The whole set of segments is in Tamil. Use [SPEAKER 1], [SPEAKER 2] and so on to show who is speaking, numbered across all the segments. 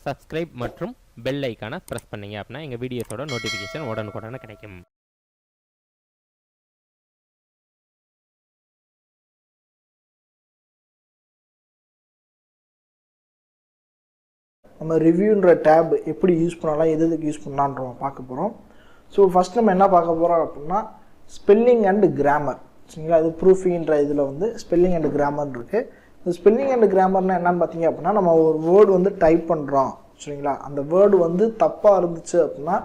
[SPEAKER 1] சப்ஸ்கிரைப் மற்றும் பெல் ஐக்கானை ப்ரெஸ் பண்ணிங்க அப்படின்னா எங்கள் வீடியோஸோட நோட்டிஃபிகேஷன் உடனுக்குடனே கிடைக்கும்.
[SPEAKER 2] நம்ம ரிவ்யூன்ற டேப் எப்படி யூஸ் பண்ணலாம், எதுக்கு யூஸ் பண்ணலான்ற பார்க்க போகிறோம். ஸோ ஃபஸ்ட் நம்ம என்ன பார்க்க போகிறோம் அப்படின்னா ஸ்பெல்லிங் அண்ட் கிராமர். சரிங்களா, இது ப்ரூஃபிங்கிற இதில் வந்து ஸ்பெல்லிங் அண்ட் கிராமர் இருக்குது. இந்த ஸ்பெல்லிங் அண்ட் கிராமர்னால் என்னென்னு பார்த்தீங்க அப்படின்னா, நம்ம ஒரு வேர்டு வந்து டைப் பண்ணுறோம். சரிங்களா, அந்த வேர்டு வந்து தப்பாக இருந்துச்சு அப்படின்னா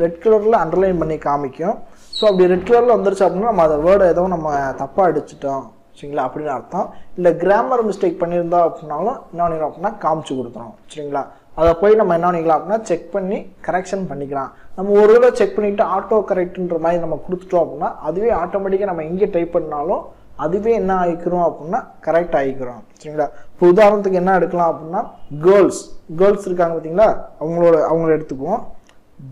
[SPEAKER 2] ரெட் கலரில் அண்டர்லைன் பண்ணி காமிக்கும். ஸோ அப்படி ரெட் கலரில் வந்துருச்சு அப்படின்னா நம்ம அந்த வேர்டை ஏதோ நம்ம தப்பாக அடிச்சிட்டோம். சரிங்களா, அப்படின்னு அர்த்தம். இல்லை கிராமர் மிஸ்டேக் பண்ணியிருந்தோம் அப்படின்னாலும் என்ன பண்ணிக்கலாம் அப்படின்னா காமிச்சு கொடுத்துரும். சரிங்களா, அதை போய் நம்ம என்ன பண்ணிக்கலாம் அப்படின்னா செக் பண்ணி கரெக்ஷன் பண்ணிக்கலாம். நம்ம ஒரு தடவை செக் பண்ணிவிட்டு ஆட்டோ கரெக்டுன்ற மாதிரி நம்ம கொடுத்துட்டோம் அப்படின்னா அதுவே ஆட்டோமேட்டிக்காக நம்ம எங்கே டைப் பண்ணாலும் அதுவே என்ன ஆகிக்கிறோம் அப்படின்னா கரெக்ட் ஆகிக்கிறோம். சரிங்களா, இப்போ உதாரணத்துக்கு என்ன எடுக்கலாம் அப்படின்னா கேர்ள்ஸ் இருக்காங்க பார்த்தீங்களா, அவங்கள எடுத்துக்குவோம்.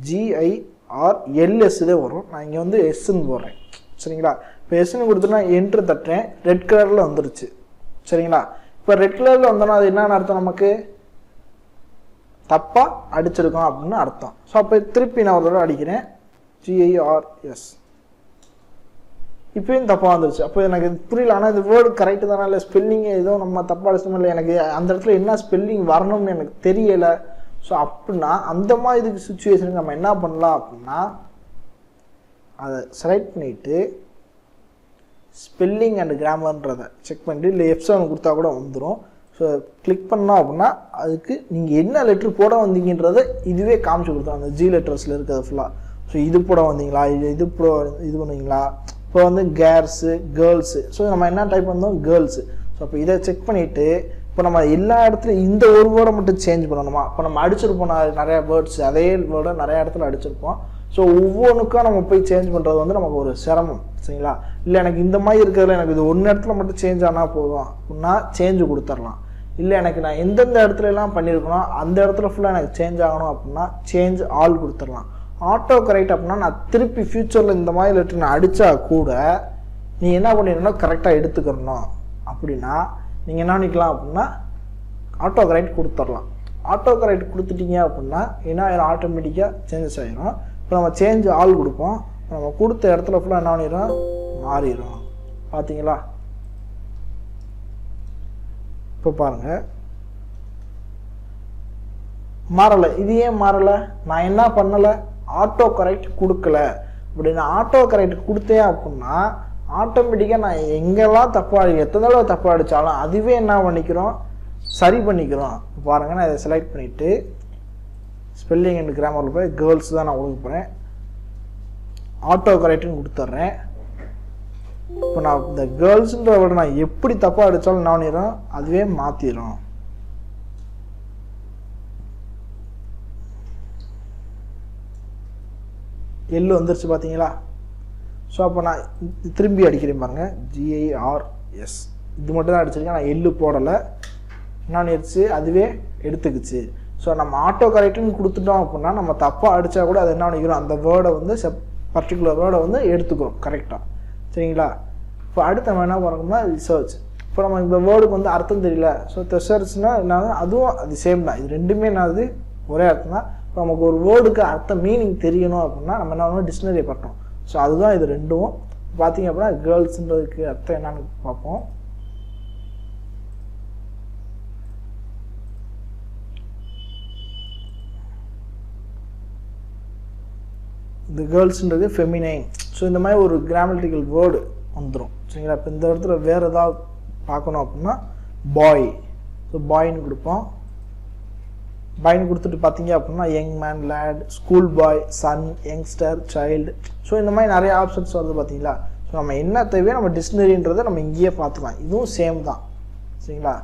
[SPEAKER 2] GIRLS இதே வரும். நான் இங்கே வந்து எஸ்ன்னு போடுறேன். சரிங்களா, இப்போ எஸ்ன்னு கொடுத்தோன்னா என்ட்ரு தட்டுறேன், ரெட் கலரில் வந்துருச்சு. சரிங்களா, இப்போ ரெட் கலரில் வந்தோன்னா அது என்னன்னு அர்த்தம், நமக்கு தப்பாக அடிச்சிருக்கோம் அப்படின்னு அர்த்தம். ஸோ அப்போ திருப்பி நான் ஒரு தடவை அடிக்கிறேன், GIRS. இப்பயும் தப்பாக வந்துருச்சு. அப்போ எனக்கு புரியல, ஆனால் இது வேர்டு கரெக்டு தானே, இல்லை ஸ்பெல்லிங் ஏதோ நம்ம தப்பாக அடிச்சோம், இல்லை எனக்கு அந்த இடத்துல என்ன ஸ்பெல்லிங் வரணும்னு எனக்கு தெரியலை. ஸோ அப்படின்னா அந்த மாதிரி சுச்சுவேஷனுக்கு நம்ம என்ன பண்ணலாம் அப்படின்னா அதை செலக்ட் பண்ணிவிட்டு ஸ்பெல்லிங் அண்ட் கிராமர்ன்றதை செக் பண்ணிட்டு இல்லை F7 கொடுத்தா கூட வந்துடும். ஸோ கிளிக் பண்ணோம் அப்படின்னா அதுக்கு நீங்கள் என்ன லெட்ரு போட வந்தீங்கன்றதை இதுவே காமிச்சு கொடுத்தோம். அந்த G லெட்டர்ஸில் இருக்கிறது ஃபுல்லாக. ஸோ இது போட வந்தீங்களா, இது பண்ணுவீங்களா, இப்போ வந்து கேர்ள்ஸு. ஸோ நம்ம என்ன டைப் பண்ணோம், கேர்ள்ஸு. ஸோ அப்போ இதை செக் பண்ணிவிட்டு இப்போ நம்ம எல்லா இடத்துலையும் இந்த ஒரு வேர்டை மட்டும் சேஞ்ச் பண்ணணுமா. இப்போ நம்ம அடிச்சிருப்போம் நிறையா வேர்ட்ஸ், அதே வேர்டை நிறையா இடத்துல அடிச்சிருப்போம். ஸோ ஒவ்வொன்றுக்கும் நம்ம போய் சேஞ்ச் பண்ணுறது வந்து நமக்கு ஒரு சிரமம். சரிங்களா, இல்லை எனக்கு இந்த மாதிரி இருக்கிறதுல எனக்கு இது ஒன்று இடத்துல மட்டும் சேஞ்ச் ஆனால் போதும் அப்படின்னா சேஞ்சு கொடுத்துடலாம். இல்லை எனக்கு நான் எந்தெந்த இடத்துலலாம் பண்ணியிருக்கணும் அந்த இடத்துல ஃபுல்லாக எனக்கு சேஞ்ச் ஆகணும் அப்படின்னா சேஞ்ச் ஆல் கொடுத்துடலாம். ஆட்டோ கரெக்ட் அப்படின்னா நான் திருப்பி ஃப்யூச்சரில் இந்த மாதிரி லெட்டர் நான் அடித்தா கூட நீ என்ன பண்ணிடணும்னா கரெக்டாக எடுத்துக்கிறணும். அப்படின்னா நீங்கள் என்ன பண்ணிக்கலாம் அப்படின்னா ஆட்டோ கரெக்ட் கொடுத்துடலாம். ஆட்டோ கரெக்ட் கொடுத்துட்டீங்க அப்படின்னா என்ன ஆயிரும், ஆட்டோமேட்டிக்காக சேஞ்சஸ் ஆகிரும். இப்போ நம்ம சேஞ்ச் ஆல் கொடுப்போம், நம்ம கொடுத்த இடத்துல ஃபுல்லாக என்ன பண்ணிடும், மாறிடும். பார்த்தீங்களா, இப்போ பாருங்கள் மாறலை. இது ஏன் மாறலை, நான் என்ன பண்ணலை, ஆட்டோ கரெக்ட் கொடுக்கல. அப்படின்னா ஆட்டோ கரெக்ட் கொடுத்தேன் அப்படின்னா ஆட்டோமேட்டிக்காக நான் எங்கெல்லாம் தப்பாக எத்தனை தடவை தப்பாக அடித்தாலும் அதுவே என்ன பண்ணிக்கிறோம், சரி பண்ணிக்கிறோம். பாருங்கள், நான் இதை செலக்ட் பண்ணிவிட்டு ஸ்பெல்லிங் அண்ட் கிராமரில் போய் கேர்ள்ஸ் தான் நான் கொடுக்க போகிறேன், ஆட்டோ கரெக்டுன்னு கொடுத்துட்றேன். இப்போ நான் இந்த கேர்ள்ஸுன்ற விட நான் எப்படி தப்பாக அடித்தாலும் என்ன பண்ணிடும், அதுவே மாற்றிடும். எள்ளு வந்துருச்சு பார்த்தீங்களா. ஸோ அப்போ நான் திரும்பி அடிக்கிறேன் பாருங்கள், GIRS. இது மட்டும் தான் அடிச்சிருக்கேன், நான் எள்ளு போடலை. என்ன பண்ணிடுச்சு, அதுவே எடுத்துக்கிச்சு. ஸோ நம்ம ஆட்டோ கரெக்டுன்னு கொடுத்துட்டோம் அப்படின்னா நம்ம தப்பாக அடித்தா கூட அது என்ன பண்ணிக்கிறோம், அந்த வேர்டை வந்து பர்டிகுலர் வேர்டை வந்து எடுத்துக்கிறோம் கரெக்டாக. சரிங்களா, இப்போ அடுத்து நம்ம என்ன பண்ணுறோம்னா ரிசர்ச். இப்போ நம்ம இந்த வேர்டுக்கு வந்து அர்த்தம் தெரியல, ஸோ ரிசர்ச்னால் என்ன, அதுவும் அது சேம் தான். இது ரெண்டுமே என்னது, ஒரே அர்த்தம் தான். இப்போ நமக்கு ஒரு வேர்டுக்கு அர்த்தம் மீனிங் தெரியணும் அப்படின்னா நம்ம என்ன பண்ணணும், டிக்ஷனரி பட்டோம். ஸோ அதுதான் இது ரெண்டும். பார்த்தீங்க அப்படின்னா கேர்ள்ஸுன்றதுக்கு அர்த்தம் என்னன்னு பார்ப்போம். இந்த கேர்ள்ஸுன்றது ஃபெமினைன். ஸோ இந்த மாதிரி ஒரு கிராமட்டிக்கல் வேர்டு வந்துடும். சரிங்களா, இப்போ இந்த இடத்துல வேறு ஏதாவது பார்க்கணும் அப்படின்னா பாய். ஸோ பாயின்னு கொடுப்போம். பாயின்னு கொடுத்துட்டு பார்த்தீங்க அப்படின்னா young man, lad, school boy, son, youngster, child. So இந்த மாதிரி நிறைய ஆப்ஷன்ஸ் வருது பார்த்தீங்களா. ஸோ நம்ம என்ன தேவையோ நம்ம டிக்ஷனரின்றதை நம்ம இங்கேயே பார்த்துக்கலாம். இதுவும் சேம் தான். சரிங்களா,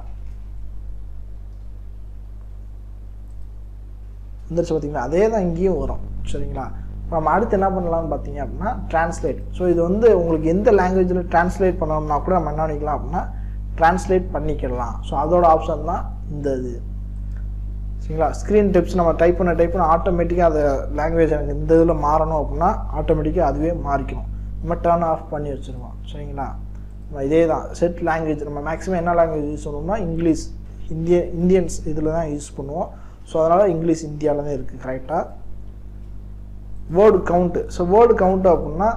[SPEAKER 2] வந்துருச்சு பார்த்தீங்களா, அதே தான் இங்கேயும் வரும். சரிங்களா, நம்ம அடுத்து என்ன பண்ணலாம்னு பார்த்தீங்க அப்படின்னா டிரான்ஸ்லேட். ஸோ இது வந்து உங்களுக்கு எந்த லாங்குவேஜில் டிரான்ஸ்லேட் பண்ணணும்னா கூட நம்ம என்ன பண்ணிக்கலாம் அப்படின்னா டிரான்ஸ்லேட் பண்ணிக்கலாம். ஸோ அதோட ஆப்ஷன் தான் இந்த இது. சரிங்களா, ஸ்க்ரீன் டிப்ஸ் நம்ம டைப் பண்ண ஆட்டோமேட்டிக்காக அந்த லாங்குவேஜ் எனக்கு இந்த இதில் மாறணும் அப்படின்னா ஆட்டோமேட்டிக்காக அதுவே மாறிக்கணும். நம்ம டர்ன் ஆஃப் பண்ணி வச்சுருவோம். சரிங்களா, நம்ம இதே தான் செட் லாங்குவேஜ். நம்ம மேக்ஸிமம் என்ன லாங்குவேஜ் யூஸ் பண்ணுவோம்னா இங்கிலீஷ், இந்தியன்ஸ் இதில் தான் யூஸ் பண்ணுவோம். ஸோ அதனால் இங்கிலீஷ் இந்தியாவில் தான் இருக்குது கரெக்டாக. Word count. So word count அப்படின்னா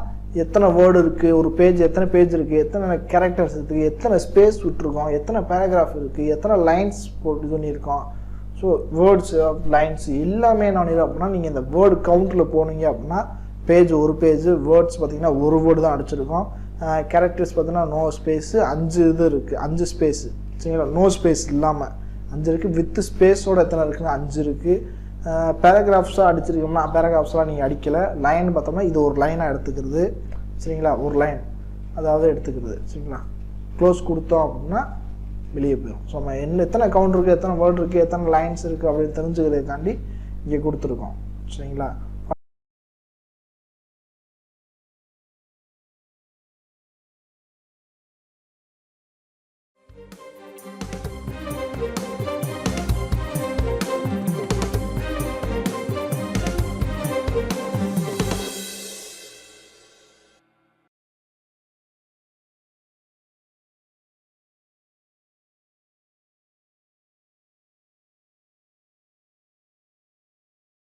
[SPEAKER 2] எத்தனை வேர்டு இருக்குது, ஒரு பேஜ் எத்தனை பேஜ் இருக்குது, எத்தனை கேரக்டர்ஸ் இருக்குது, எத்தனை ஸ்பேஸ் விட்டுருக்கோம், எத்தனை பேராகிராஃப் இருக்குது, எத்தனை லைன்ஸ் போட்டு பண்ணியிருக்கோம். ஸோ வேர்ட்ஸு லைன்ஸு எல்லாமே என்ன பண்ணிடும் அப்படின்னா நீங்கள் இந்த வேர்டு கவுண்ட்டில் போனீங்க அப்படின்னா பேஜ் ஒரு பேஜ், வேர்ட்ஸ் பார்த்திங்கன்னா ஒரு வேர்டு தான் அடிச்சிருக்கோம். கேரக்டர்ஸ் பார்த்தீங்கன்னா நோ ஸ்பேஸு 5 இது இருக்குது, 5 ஸ்பேஸு சரிங்களா, நோ ஸ்பேஸ் இல்லாமல் 5 இருக்குது. வித்து ஸ்பேஸோடு எத்தனை இருக்குன்னா 5 இருக்குது. பேராகிராஃப்ஸாக அடிச்சிருக்கோம்னா பேராகிராஃப்ஸ்லாம் நீங்கள் அடிக்கலை. லைன் பார்த்தோம்னா இது ஒரு லைனாக எடுத்துக்கிறது சரிங்களா, ஒரு லைன் அதாவது எடுத்துக்கிறது சரிங்களா. க்ளோஸ் கொடுத்தோம் அப்படின்னா வெளியே போயிடும். ஸோ நம்ம எத்தனை கவுண்ட் இருக்குது, எத்தனை வேர்டு இருக்குது, எத்தனை லைன்ஸ் இருக்குது அப்படின்னு தெரிஞ்சுக்கிறதுக்காண்டி இங்கே கொடுத்துருக்கோம் சரிங்களா.